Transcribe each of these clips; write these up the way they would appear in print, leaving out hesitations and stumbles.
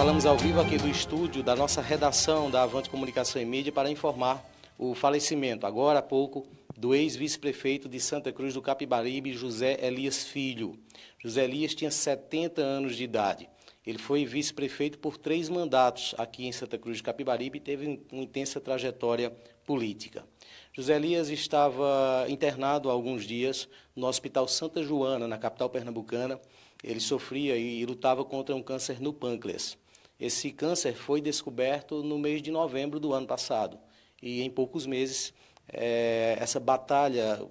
Falamos ao vivo aqui do estúdio da nossa redação da Avante Comunicação e Mídia para informar o falecimento, agora há pouco, do ex-vice-prefeito de Santa Cruz do Capibaribe, José Elias Filho. José Elias tinha 70 anos de idade. Ele foi vice-prefeito por 3 mandatos aqui em Santa Cruz do Capibaribe e teve uma intensa trajetória política. José Elias estava internado há alguns dias no Hospital Santa Joana, na capital pernambucana. Ele sofria e lutava contra um câncer no pâncreas. Esse câncer foi descoberto no mês de novembro do ano passado. E em poucos meses, essa batalha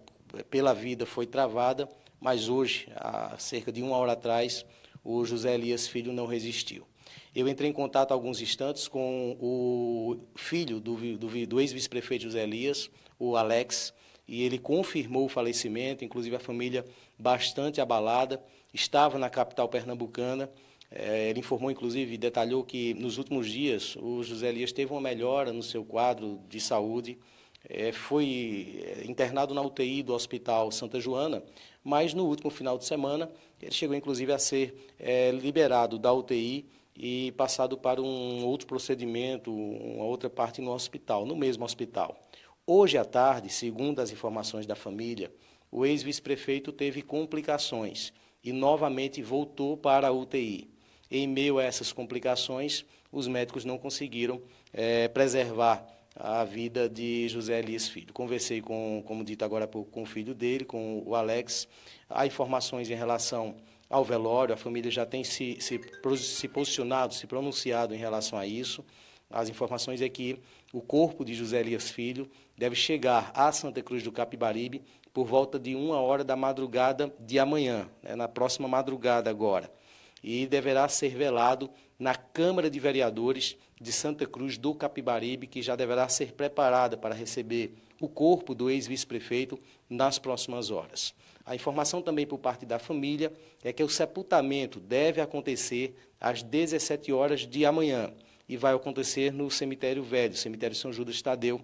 pela vida foi travada, mas hoje, há cerca de 1 hora atrás, o José Elias Filho não resistiu. Eu entrei em contato há alguns instantes com o filho do ex-vice-prefeito José Elias, o Alex, e ele confirmou o falecimento, inclusive a família bastante abalada, estava na capital pernambucana. Ele informou, inclusive, e detalhou que nos últimos dias o José Elias teve uma melhora no seu quadro de saúde, foi internado na UTI do Hospital Santa Joana, mas no último final de semana ele chegou, inclusive, a ser liberado da UTI e passado para um outro procedimento, uma outra parte no hospital, no mesmo hospital. Hoje à tarde, segundo as informações da família, o ex-vice-prefeito teve complicações e novamente voltou para a UTI. Em meio a essas complicações, os médicos não conseguiram preservar a vida de José Elias Filho. Conversei, como dito agora há pouco, com o filho dele, com o Alex. Há informações em relação ao velório, a família já tem se posicionado, se pronunciado em relação a isso. As informações é que o corpo de José Elias Filho deve chegar a Santa Cruz do Capibaribe por volta de 1 hora da madrugada de amanhã, na próxima madrugada agora. E deverá ser velado na Câmara de Vereadores de Santa Cruz do Capibaribe, que já deverá ser preparada para receber o corpo do ex-vice-prefeito nas próximas horas. A informação também por parte da família é que o sepultamento deve acontecer às 17 horas de amanhã e vai acontecer no cemitério velho, cemitério São Judas Tadeu,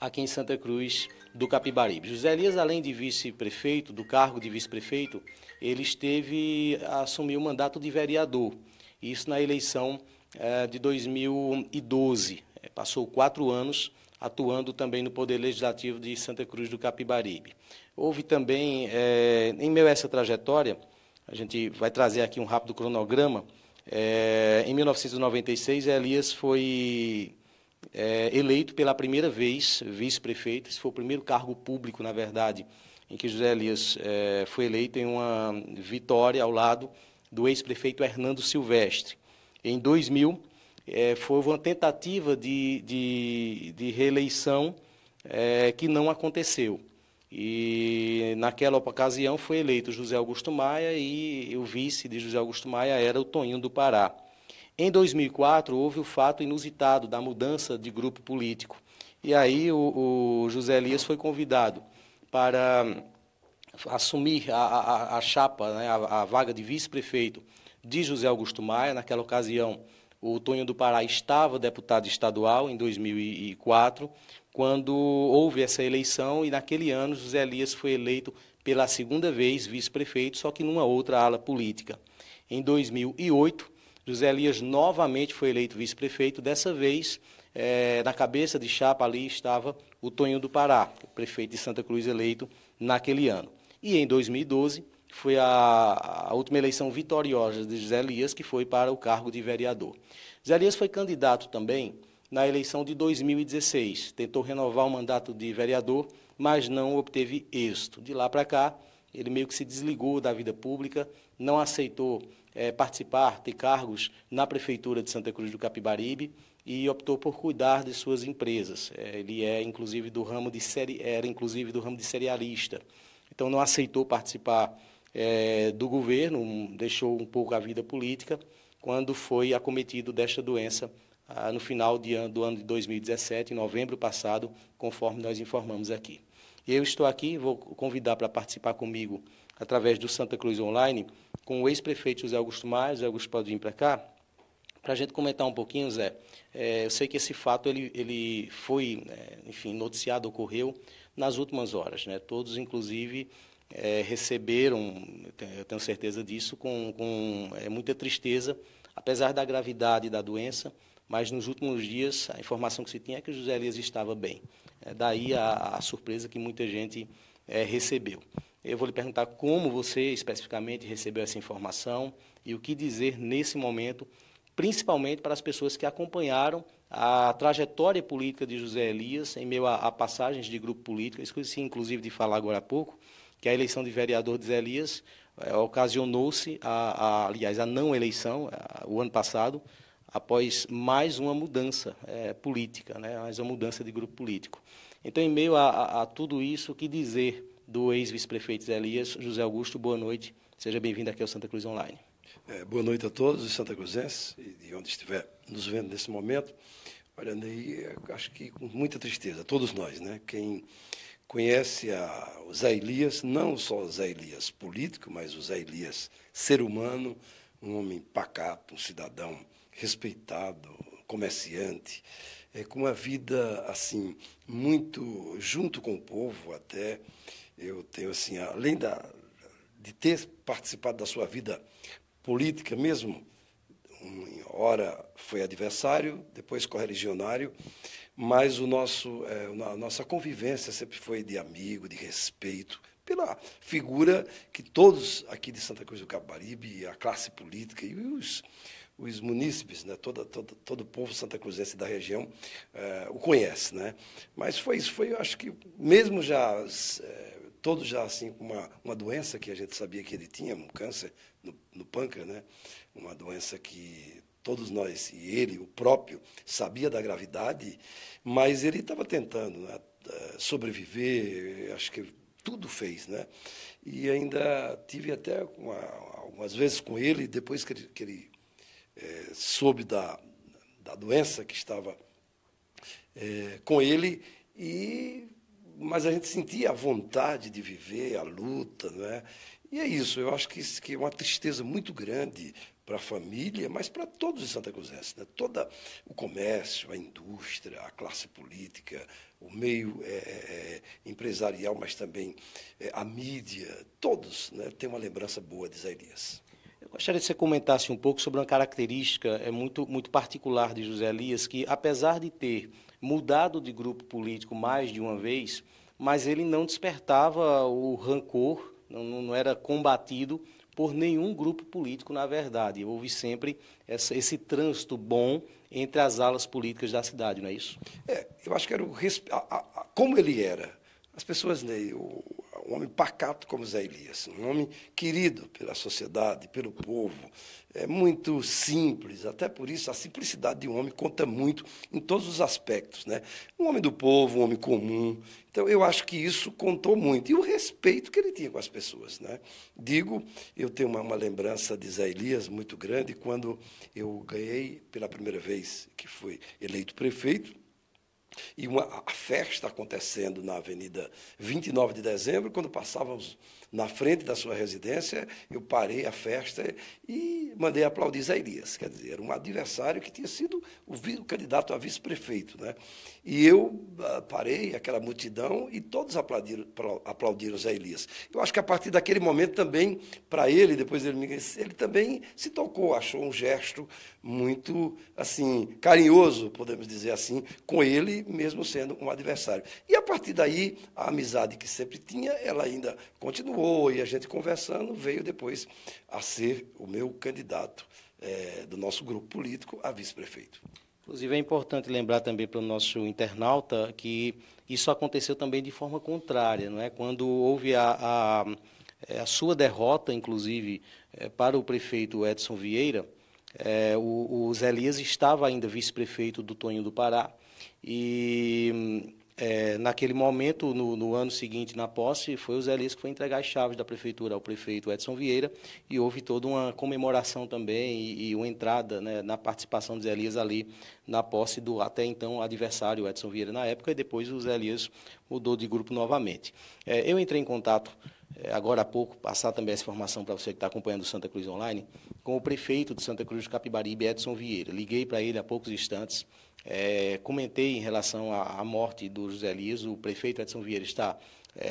aqui em Santa Cruz do Capibaribe. José Elias, além de vice-prefeito, do cargo de vice-prefeito, ele assumiu o mandato de vereador, isso na eleição de 2012. Passou 4 anos atuando também no Poder Legislativo de Santa Cruz do Capibaribe. Houve também, em meio a essa trajetória, a gente vai trazer aqui um rápido cronograma. Em 1996, Elias foi eleito pela primeira vez vice-prefeito. Esse foi o primeiro cargo público, na verdade, em que José Elias foi eleito, em uma vitória ao lado do ex-prefeito Hernando Silvestre. Em 2000, foi uma tentativa de reeleição que não aconteceu. E naquela ocasião foi eleito José Augusto Maia e o vice de José Augusto Maia era o Toninho do Pará. Em 2004, houve o fato inusitado da mudança de grupo político. E aí o José Elias foi convidado para assumir a chapa, a vaga de vice-prefeito de José Augusto Maia. Naquela ocasião, o Toninho do Pará estava deputado estadual em 2004, quando houve essa eleição, e naquele ano José Elias foi eleito pela segunda vez vice-prefeito, só que numa outra ala política. Em 2008, José Elias novamente foi eleito vice-prefeito, dessa vez na cabeça de chapa ali estava o Toninho do Pará, prefeito de Santa Cruz eleito naquele ano. E em 2012 foi a última eleição vitoriosa de José Elias, que foi para o cargo de vereador. José Elias foi candidato também na eleição de 2016, tentou renovar o mandato de vereador, mas não obteve êxito. De lá para cá, ele meio que se desligou da vida pública, não aceitou participar, ter cargos na Prefeitura de Santa Cruz do Capibaribe e optou por cuidar de suas empresas. Ele era inclusive do ramo de cerealista, então não aceitou participar do governo, deixou um pouco a vida política, quando foi acometido desta doença no final do ano de 2017, em novembro passado, conforme nós informamos aqui. Eu estou aqui, vou convidar para participar comigo, através do Santa Cruz Online, com o ex-prefeito José Augusto Maia. José Augusto, pode vir para cá, para a gente comentar um pouquinho, Zé. Eu sei que esse fato ele foi, enfim, noticiado, ocorreu nas últimas horas, né? Todos, inclusive, receberam, eu tenho certeza disso, com muita tristeza, apesar da gravidade da doença, mas nos últimos dias a informação que se tinha é que o José Elias estava bem. Daí a surpresa que muita gente recebeu. Eu vou lhe perguntar como você especificamente recebeu essa informação e o que dizer nesse momento, principalmente para as pessoas que acompanharam a trajetória política de José Elias em meio a passagens de grupo político. Esqueci, inclusive, de falar agora há pouco, que a eleição de vereador de José Elias ocasionou-se, aliás, a não eleição, o ano passado, após mais uma mudança política, né, mais uma mudança de grupo político. Então, em meio a tudo isso, o que dizer do ex-vice-prefeito José Elias? José Augusto, boa noite. Seja bem-vindo aqui ao Santa Cruz Online. Boa noite a todos os santacruzenses e de onde estiver nos vendo nesse momento. Olha, Ney, acho que com muita tristeza, todos nós, né? Quem conhece o Zé Elias, não só o Zé Elias político, mas o Zé Elias ser humano, um homem pacato, um cidadão respeitado, comerciante, com uma vida assim muito junto com o povo. Até eu tenho assim, além de ter participado da sua vida política mesmo, ora foi adversário, depois correligionário, mas a nossa convivência sempre foi de amigo, de respeito, pela figura que todos aqui de Santa Cruz do Capibaribe, a classe política e os munícipes, né, todo o povo santacruzense da região o conhece, né? Mas foi isso, eu acho que mesmo já todos já assim com uma doença que a gente sabia que ele tinha, um câncer no pâncreas, né? Uma doença que todos nós, e ele, o próprio, sabia da gravidade, mas ele estava tentando, né, sobreviver, acho que tudo fez, né? E ainda tive até algumas vezes com ele, depois que ele soube da doença que estava com ele, mas a gente sentia a vontade de viver, a luta, né? E é isso, eu acho que é uma tristeza muito grande para a família, mas para todos os santacruzenses, né? Todo o comércio, a indústria, a classe política, o meio empresarial, mas também a mídia, todos, né, têm uma lembrança boa de Zé Elias. Eu gostaria que você comentasse um pouco sobre uma característica muito particular de José Elias, que, apesar de ter mudado de grupo político mais de uma vez, mas ele não despertava o rancor, não era combatido por nenhum grupo político, na verdade. Houve sempre esse trânsito bom entre as alas políticas da cidade, não é isso? Eu acho que era como ele era. As pessoas, né, um homem pacato como Zé Elias, um homem querido pela sociedade, pelo povo, muito simples, até por isso a simplicidade de um homem conta muito em todos os aspectos, né? Um homem do povo, um homem comum. Então, eu acho que isso contou muito. E o respeito que ele tinha com as pessoas, né? Eu tenho uma lembrança de Zé Elias muito grande, quando eu ganhei pela primeira vez que fui eleito prefeito, e a festa acontecendo na Avenida 29 de Dezembro, quando passávamos na frente da sua residência, eu parei a festa e mandei aplaudir Zé Elias. Quer dizer, era um adversário que tinha sido o candidato a vice-prefeito, né? E eu parei aquela multidão e todos aplaudiram Zé Elias. Eu acho que a partir daquele momento também, para ele, depois ele também se tocou, achou um gesto muito assim carinhoso, podemos dizer assim, com ele, mesmo sendo um adversário. E a partir daí, a amizade que sempre tinha, ela ainda continuou, e a gente conversando veio depois a ser o meu candidato do nosso grupo político a vice-prefeito. Inclusive, é importante lembrar também para o nosso internauta que isso aconteceu também de forma contrária, não é? Quando houve a sua derrota, inclusive, para o prefeito Edson Vieira, o Zé Elias estava ainda vice-prefeito do Toninho do Pará, e naquele momento, no ano seguinte, na posse, foi o Zé Elias que foi entregar as chaves da prefeitura ao prefeito Edson Vieira, e houve toda uma comemoração também e uma entrada, né, na participação do Zé Elias ali na posse do até então adversário Edson Vieira na época, e depois o Zé Elias mudou de grupo novamente. Eu entrei em contato agora há pouco, passar também essa informação para você que está acompanhando o Santa Cruz Online, com o prefeito de Santa Cruz do Capibaribe, Edson Vieira. Liguei para ele há poucos instantes, comentei em relação à morte do José Elias. O prefeito Edson Vieira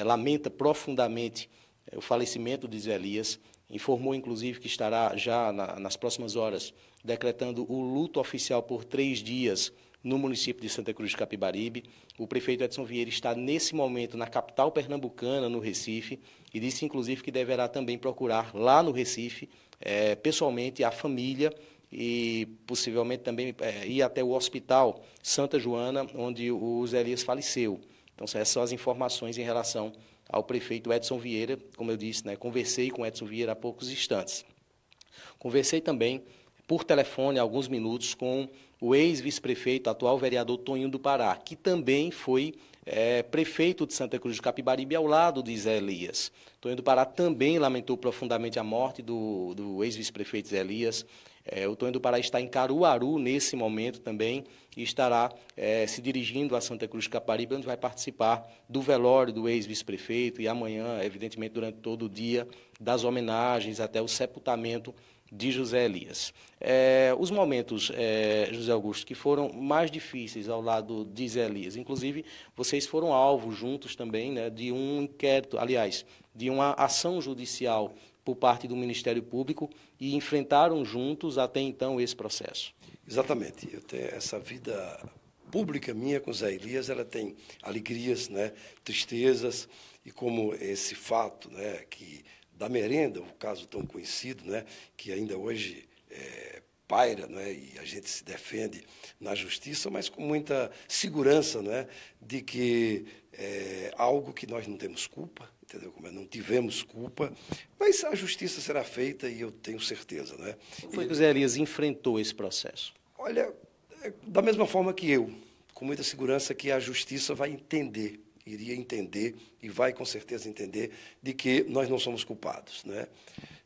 lamenta profundamente o falecimento de José Elias, informou, inclusive, que estará já nas próximas horas decretando o luto oficial por 3 dias no município de Santa Cruz de Capibaribe. O prefeito Edson Vieira está, nesse momento, na capital pernambucana, no Recife, e disse, inclusive, que deverá também procurar lá no Recife, pessoalmente, a família e possivelmente também ir até o Hospital Santa Joana, onde o Zé Elias faleceu. Então, essas são as informações em relação ao prefeito Edson Vieira. Como eu disse, conversei com Edson Vieira há poucos instantes. Conversei também por telefone há alguns minutos com o ex-vice-prefeito, atual vereador Toninho do Pará, que também foi prefeito de Santa Cruz de Capibaribe ao lado de Zé Elias. Toninho do Pará também lamentou profundamente a morte do ex-vice-prefeito Zé Elias. O Toninho do Pará está em Caruaru nesse momento também e estará se dirigindo a Santa Cruz de Capibaribe, onde vai participar do velório do ex-vice-prefeito e amanhã, evidentemente, durante todo o dia, das homenagens até o sepultamento de José Elias. Os momentos, José Augusto, que foram mais difíceis ao lado de Zé Elias, inclusive vocês foram alvo juntos também, de um inquérito, aliás, de uma ação judicial por parte do Ministério Público e enfrentaram juntos até então esse processo. Exatamente. Eu tenho essa vida pública minha com Zé Elias, ela tem alegrias, tristezas, e como esse fato que da merenda, um caso tão conhecido, que ainda hoje paira, e a gente se defende na justiça, mas com muita segurança, de que é algo que nós não temos culpa, entendeu? Não tivemos culpa, mas a justiça será feita e eu tenho certeza. Como foi que o Zé Elias enfrentou esse processo? Olha, da mesma forma que eu, com muita segurança que a justiça vai entender, iria entender e vai com certeza entender de que nós não somos culpados,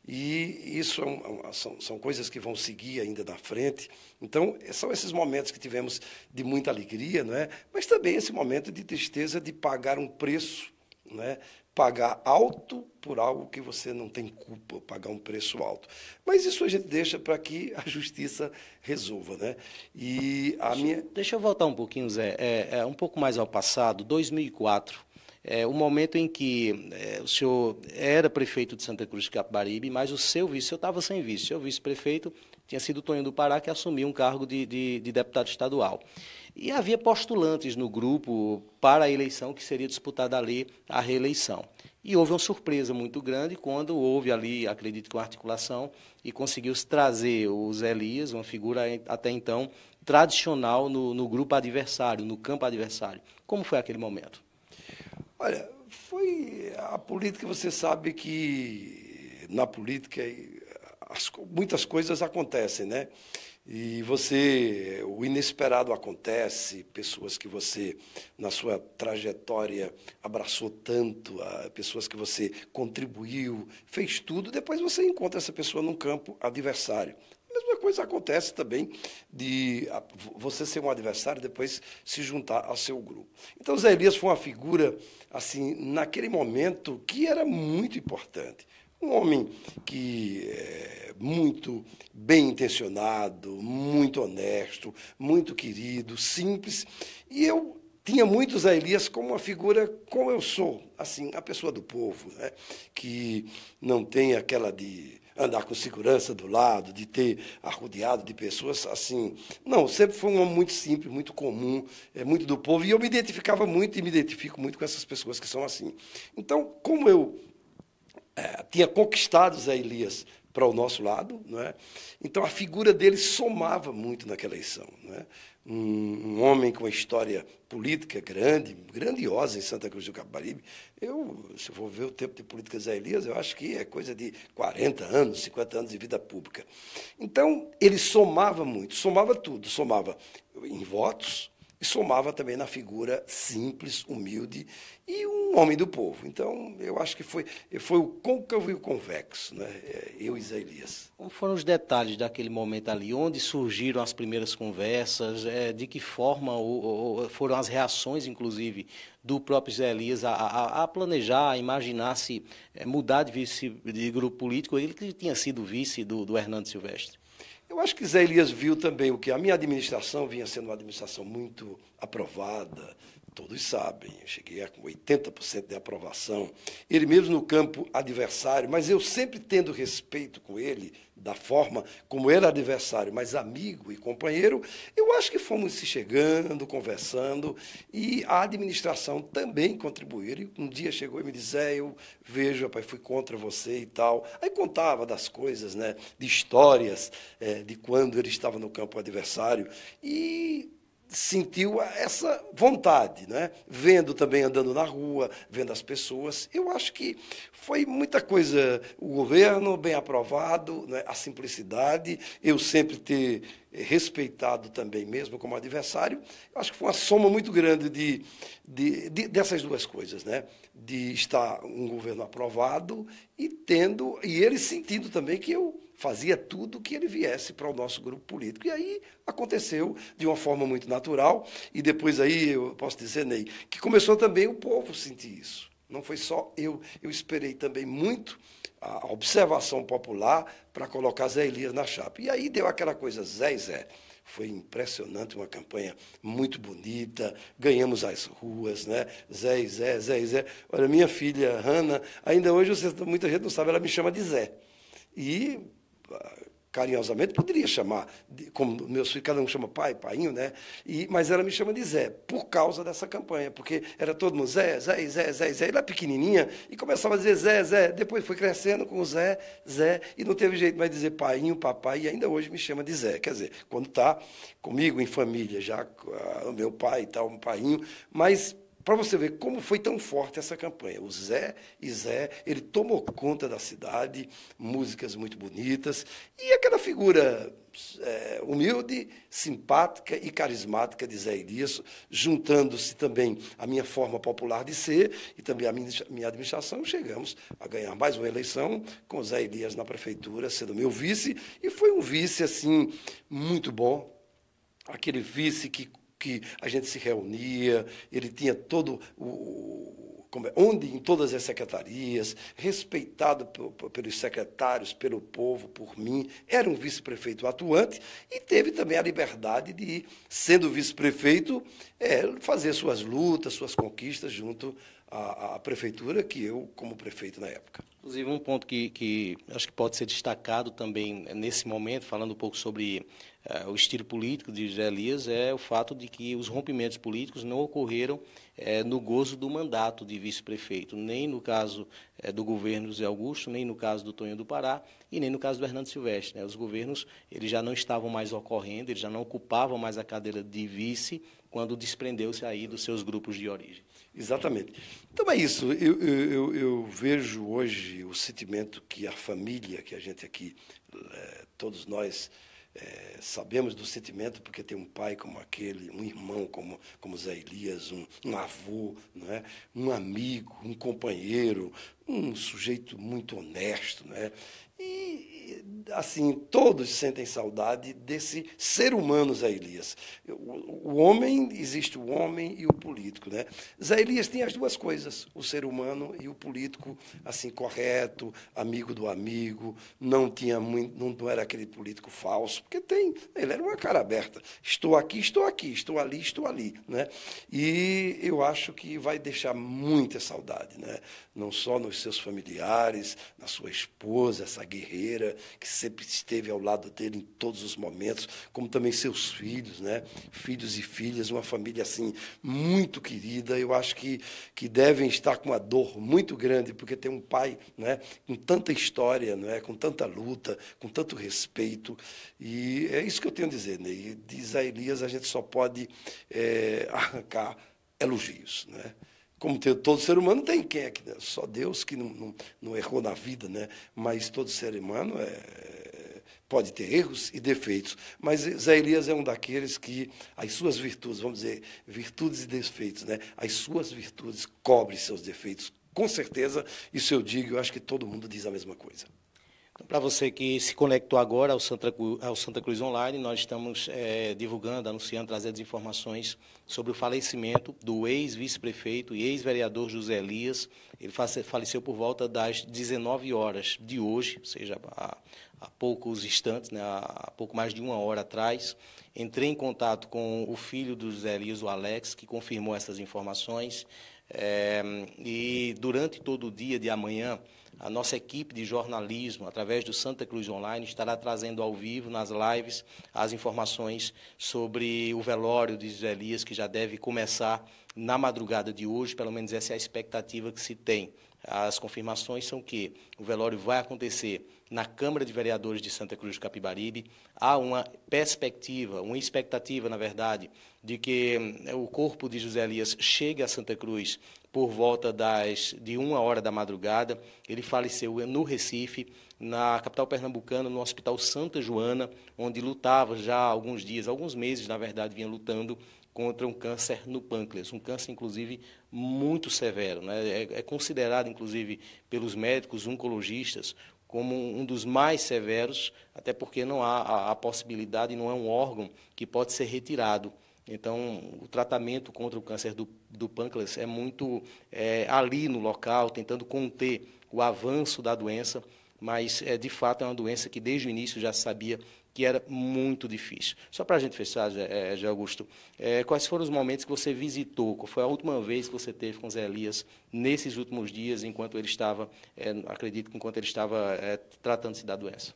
E isso são coisas que vão seguir ainda na frente. Então, são esses momentos que tivemos de muita alegria, mas também esse momento de tristeza de pagar um preço, pagar alto por algo que você não tem culpa, pagar um preço alto. Mas isso a gente deixa para que a justiça resolva, E Deixa eu voltar um pouquinho, Zé, um pouco mais ao passado, 2004, o momento em que o senhor era prefeito de Santa Cruz de Capibaribe, mas o senhor estava sem vice, o seu vice-prefeito tinha sido o Toninho do Pará, que assumiu um cargo de deputado estadual. E havia postulantes no grupo para a eleição que seria disputada ali a reeleição. E houve uma surpresa muito grande quando houve ali, acredito que uma articulação, e conseguiu-se trazer o Zé Elias, uma figura até então tradicional no grupo adversário, no campo adversário. Como foi aquele momento? Olha, foi a política, você sabe que na política muitas coisas acontecem, E o inesperado acontece, pessoas que você, na sua trajetória, abraçou tanto, pessoas que você contribuiu, fez tudo, depois você encontra essa pessoa num campo adversário. A mesma coisa acontece também de você ser um adversário e depois se juntar ao seu grupo. Então, Zé Elias foi uma figura, assim, naquele momento, que era muito importante. Um homem que é muito bem intencionado, muito honesto, muito querido, simples. E eu tinha muito Zé Elias como uma figura como eu sou, assim, a pessoa do povo, que não tem aquela de andar com segurança do lado, de ter arrodeado de pessoas assim. Não, sempre foi um homem muito simples, muito comum, muito do povo. E eu me identificava muito e me identifico muito com essas pessoas que são assim. Então, como eu tinha conquistado Zé Elias para o nosso lado, então a figura dele somava muito naquela eleição. Um homem com uma história política grandiosa em Santa Cruz do Capibaribe. Se eu for ver o tempo de política de Zé Elias, eu acho que é coisa de 40 anos, 50 anos de vida pública. Então, ele somava muito, somava tudo, somava em votos, e somava também na figura simples, humilde e um homem do povo. Então, eu acho que foi o côncavo e o convexo, eu e Zé Elias. Como foram os detalhes daquele momento ali? Onde surgiram as primeiras conversas? De que forma foram as reações, inclusive, do próprio Zé Elias a planejar, a imaginar se mudar de grupo político, ele que tinha sido vice do Hernando Silvestre? Eu acho que Zé Elias viu também o que a minha administração vinha sendo uma administração muito aprovada, Todos sabem, eu cheguei a com 80% de aprovação, ele mesmo no campo adversário, mas eu sempre tendo respeito com ele, da forma como era adversário, mas amigo e companheiro, eu acho que fomos se chegando, conversando, e a administração também contribuiu. Ele um dia chegou e me disse, eu vejo, rapaz, fui contra você e tal. Aí contava das coisas, né, de histórias, de quando ele estava no campo adversário, e sentiu essa vontade, né? Vendo também, andando na rua, vendo as pessoas. Eu acho que foi muita coisa, o governo bem aprovado, né? A simplicidade, eu sempre ter respeitado também, mesmo como adversário. Eu acho que foi uma soma muito grande dessas duas coisas, né? De estar um governo aprovado e ele sentindo também que eu fazia tudo que ele viesse para o nosso grupo político. E aí aconteceu de uma forma muito natural, e depois aí eu posso dizer, Ney, que começou também o povo sentir isso. Não foi só eu esperei também muito a observação popular para colocar Zé Elias na chapa. E aí deu aquela coisa, Zé. Foi impressionante, uma campanha muito bonita, ganhamos as ruas, né? Zé. Olha, minha filha, Hanna, ainda hoje, muita gente não sabe, ela me chama de Zé. E carinhosamente poderia chamar, como meus filhos, cada um chama pai, painho, né? Mas ela me chama de Zé, por causa dessa campanha, porque era todo mundo Zé. Ele era pequenininha e começava a dizer Zé. Depois foi crescendo com o Zé, e não teve jeito mais de dizer painho, papai, e ainda hoje me chama de Zé. Quer dizer, quando está comigo em família, já o meu pai e tal, um painho, mas para você ver como foi tão forte essa campanha. O Zé, ele tomou conta da cidade, músicas muito bonitas, e aquela figura humilde, simpática e carismática de Zé Elias, juntando-se também à minha forma popular de ser e também à minha administração, chegamos a ganhar mais uma eleição com Zé Elias na prefeitura, sendo meu vice, e foi um vice assim muito bom, aquele vice que a gente se reunia, ele tinha todo onde em todas as secretarias, respeitado pelos secretários, pelo povo, por mim, era um vice-prefeito atuante e teve também a liberdade de, sendo vice-prefeito, fazer suas lutas, suas conquistas junto à prefeitura, que eu, como prefeito na época. Inclusive, um ponto que acho que pode ser destacado também nesse momento, falando um pouco sobre o estilo político de José Elias, é o fato de que os rompimentos políticos não ocorreram no gozo do mandato de vice-prefeito, nem no caso do governo José Augusto, nem no caso do Tonho do Pará e nem no caso do Hernando Silvestre, né? Os governos eles já não estavam mais ocorrendo, eles já não ocupavam mais a cadeira de vice quando desprendeu-se aí dos seus grupos de origem. Exatamente. Então é isso. Eu vejo hoje o sentimento que a família, que a gente aqui, todos nós, sabemos do sentimento, porque tem um pai como aquele, um irmão como Zé Elias, um avô, não é? Um amigo, um companheiro, um sujeito muito honesto, não é? E, assim, todos sentem saudade desse ser humano Zé Elias. O homem, existe o homem e o político, né? Zé Elias tem as duas coisas, o ser humano e o político, assim, correto, amigo do amigo, não era aquele político falso, porque ele era uma cara aberta. Estou aqui, estou ali, né? E eu acho que vai deixar muita saudade, né? Não só nos seus familiares, na sua esposa, essa guerreira que sempre esteve ao lado dele em todos os momentos, como também seus filhos, né? Filhos e filhas, uma família assim muito querida. Eu acho que devem estar com uma dor muito grande, porque tem um pai, né, com tanta história, né, com tanta luta, com tanto respeito. E é isso que eu tenho a dizer, Ney. De Zé Elias a gente só pode arrancar elogios, né? Como todo ser humano tem quem é que só Deus que não errou na vida, né? Mas todo ser humano pode ter erros e defeitos. Mas Zé Elias é um daqueles que as suas virtudes, vamos dizer, virtudes e defeitos, né? As suas virtudes cobrem seus defeitos, com certeza. Isso eu digo, eu acho que todo mundo diz a mesma coisa. Para você que se conectou agora ao Santa Cruz Online, nós estamos divulgando, anunciando, trazendo informações sobre o falecimento do ex-vice-prefeito e ex-vereador José Elias. Ele faleceu por volta das 19 horas de hoje, ou seja, há poucos instantes, né, há pouco mais de uma hora atrás. Entrei em contato com o filho do José Elias, o Alex, que confirmou essas informações. E durante todo o dia de amanhã, a nossa equipe de jornalismo, através do Santa Cruz Online, estará trazendo ao vivo, nas lives, as informações sobre o velório de José Elias, que já deve começar na madrugada de hoje, pelo menos essa é a expectativa que se tem. As confirmações são que o velório vai acontecer na Câmara de Vereadores de Santa Cruz do Capibaribe. Há uma perspectiva, uma expectativa, na verdade, de que o corpo de José Elias chegue a Santa Cruz por volta de 1 hora da madrugada. Ele faleceu no Recife, na capital pernambucana, no Hospital Santa Joana, onde lutava já há alguns dias, alguns meses, na verdade, vinha lutando contra um câncer no pâncreas, um câncer, inclusive, muito severo, né? É considerado, inclusive, pelos médicos oncologistas como um dos mais severos, até porque não há a possibilidade, não é um órgão que pode ser retirado. Então, o tratamento contra o câncer do pâncreas é muito ali no local, tentando conter o avanço da doença, mas, de fato, é uma doença que desde o início já se sabia que era muito difícil. Só para a gente fechar, Zé Augusto, quais foram os momentos que você visitou? Qual foi a última vez que você teve com Zé Elias nesses últimos dias, enquanto ele estava, acredito que enquanto ele estava tratando-se da doença?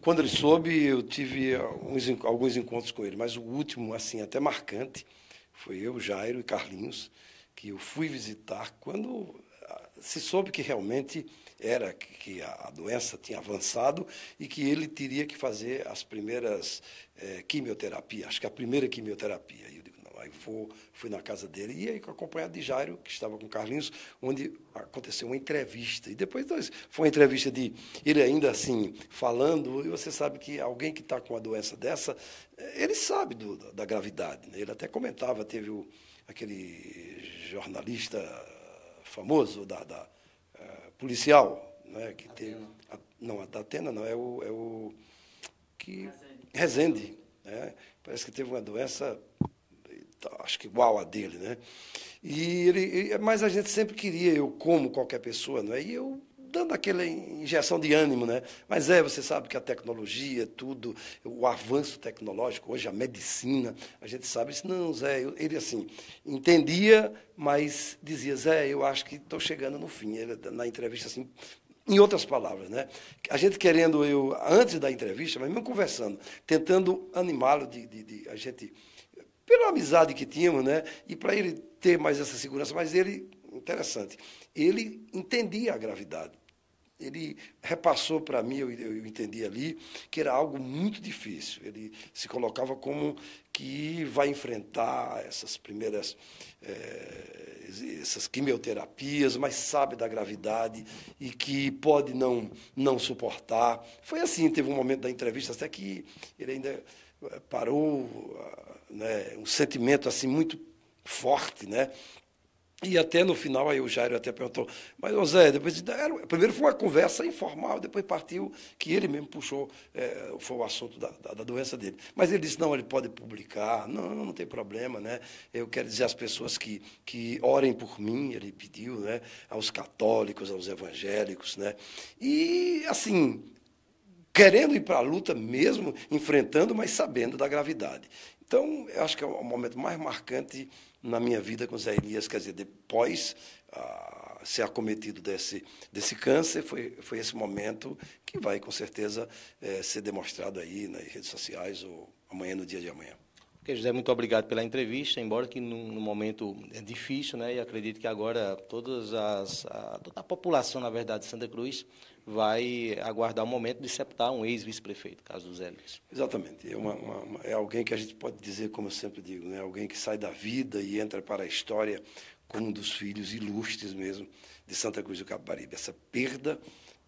Quando ele soube, eu tive alguns encontros com ele, mas o último, assim, até marcante, foi eu, Jairo e Carlinhos, que eu fui visitar quando se soube que realmente que a doença tinha avançado e que ele teria que fazer as primeiras quimioterapias, acho que a primeira quimioterapia. E eu digo, não, aí fui na casa dele e aí acompanhado de Jairo, que estava com Carlinhos, onde aconteceu uma entrevista. E depois foi uma entrevista de ele ainda assim falando, e você sabe que alguém que está com uma doença dessa, ele sabe da gravidade, né? Ele até comentava, teve aquele jornalista famoso policial, né, que teve. Não, a da Atena não, é o que. Rezende. Né? Parece que teve uma doença, acho que igual a dele, né? Mas a gente sempre queria, eu como qualquer pessoa, não é? E eu dando aquela injeção de ânimo, né? Mas você sabe que a tecnologia, tudo, o avanço tecnológico, hoje a medicina, a gente sabe isso. Não, Zé, ele assim, entendia, mas dizia, Zé, eu acho que estou chegando no fim. Ele, na entrevista, assim, em outras palavras, né? A gente querendo, antes da entrevista, mas mesmo conversando, tentando animá-lo, a gente, pela amizade que tínhamos, né? E para ele ter mais essa segurança, mas ele, interessante, ele entendia a gravidade. Ele repassou para mim, eu entendi ali, que era algo muito difícil. Ele se colocava como que vai enfrentar essas primeiras essas quimioterapias, mas sabe da gravidade e que pode não suportar. Foi assim, teve um momento da entrevista até que ele ainda parou, né, um sentimento assim muito forte, né? E até no final, aí o Jairo até perguntou, mas, ô Zé, depois, primeiro foi uma conversa informal, depois partiu que ele mesmo puxou, foi o assunto da doença dele. Mas ele disse, não, ele pode publicar, não tem problema, né? Eu quero dizer às pessoas que orem por mim, ele pediu, né? Aos católicos, aos evangélicos, né? E, assim, querendo ir para a luta mesmo, enfrentando, mas sabendo da gravidade. Então, eu acho que é o momento mais marcante na minha vida com Zé Elias, quer dizer, depois ser acometido desse câncer, foi esse momento que vai, com certeza, ser demonstrado aí nas redes sociais ou amanhã, no dia de amanhã. Ok, José, muito obrigado pela entrevista, embora que num momento difícil, né, e acredito que agora toda a população, na verdade, de Santa Cruz vai aguardar o momento de sepultar um ex-vice-prefeito, caso do Zé Elias. Exatamente. É alguém que a gente pode dizer, como eu sempre digo, né, alguém que sai da vida e entra para a história como um dos filhos ilustres mesmo de Santa Cruz do Capibaribe. Essa perda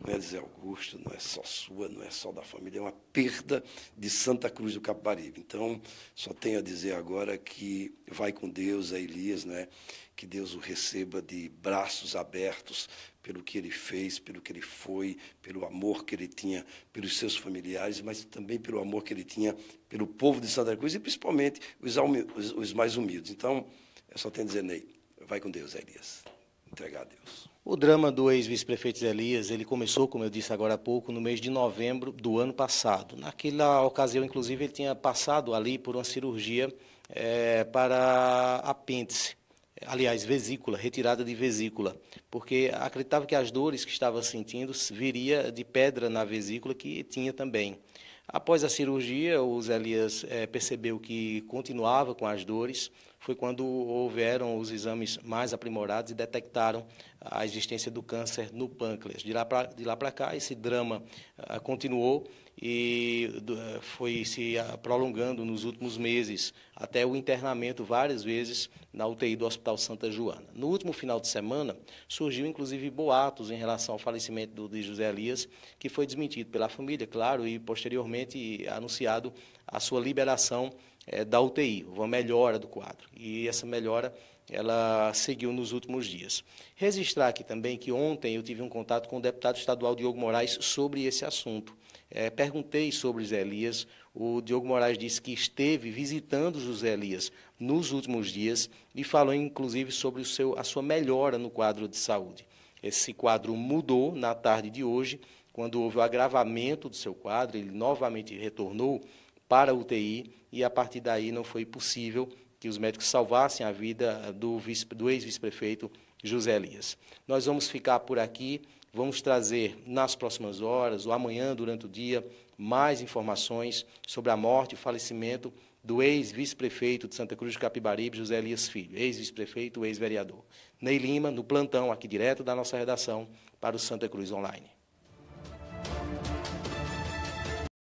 não é de Zé Augusto, não é só sua, não é só da família, é uma perda de Santa Cruz do Capibaribe. Então, só tenho a dizer agora que vai com Deus, Elias, né? Que Deus o receba de braços abertos pelo que ele fez, pelo que ele foi, pelo amor que ele tinha pelos seus familiares, mas também pelo amor que ele tinha pelo povo de Santa Cruz e principalmente os mais humildes. Então, eu só tenho a dizer, Ney, vai com Deus, Elias. Entregar a Deus. O drama do ex-vice-prefeito Zé Elias, ele começou, como eu disse agora há pouco, no mês de novembro do ano passado. Naquela ocasião, inclusive, ele tinha passado ali por uma cirurgia para apêndice, aliás, vesícula, retirada de vesícula, porque acreditava que as dores que estava sentindo viria de pedra na vesícula que tinha também. Após a cirurgia, o Zé Elias percebeu que continuava com as dores. Foi quando houveram os exames mais aprimorados e detectaram a existência do câncer no pâncreas. De lá para cá, esse drama continuou e foi se prolongando nos últimos meses, até o internamento várias vezes na UTI do Hospital Santa Joana. No último final de semana, surgiu inclusive boatos em relação ao falecimento de José Elias, que foi desmentido pela família, claro, e posteriormente anunciado a sua liberação da UTI, uma melhora do quadro. E essa melhora, ela seguiu nos últimos dias. Registrar aqui também que ontem eu tive um contato com o deputado estadual Diogo Moraes sobre esse assunto. Perguntei sobre José Elias, o Diogo Moraes disse que esteve visitando José Elias nos últimos dias e falou inclusive sobre a sua melhora no quadro de saúde. Esse quadro mudou na tarde de hoje, quando houve o agravamento do seu quadro, ele novamente retornou para a UTI e a partir daí não foi possível que os médicos salvassem a vida do ex-vice-prefeito José Elias. Nós vamos ficar por aqui, vamos trazer nas próximas horas ou amanhã durante o dia mais informações sobre a morte e o falecimento do ex-vice-prefeito de Santa Cruz do Capibaribe, José Elias Filho, ex-vice-prefeito, ex-vereador. Ney Lima, no plantão aqui direto da nossa redação para o Santa Cruz Online.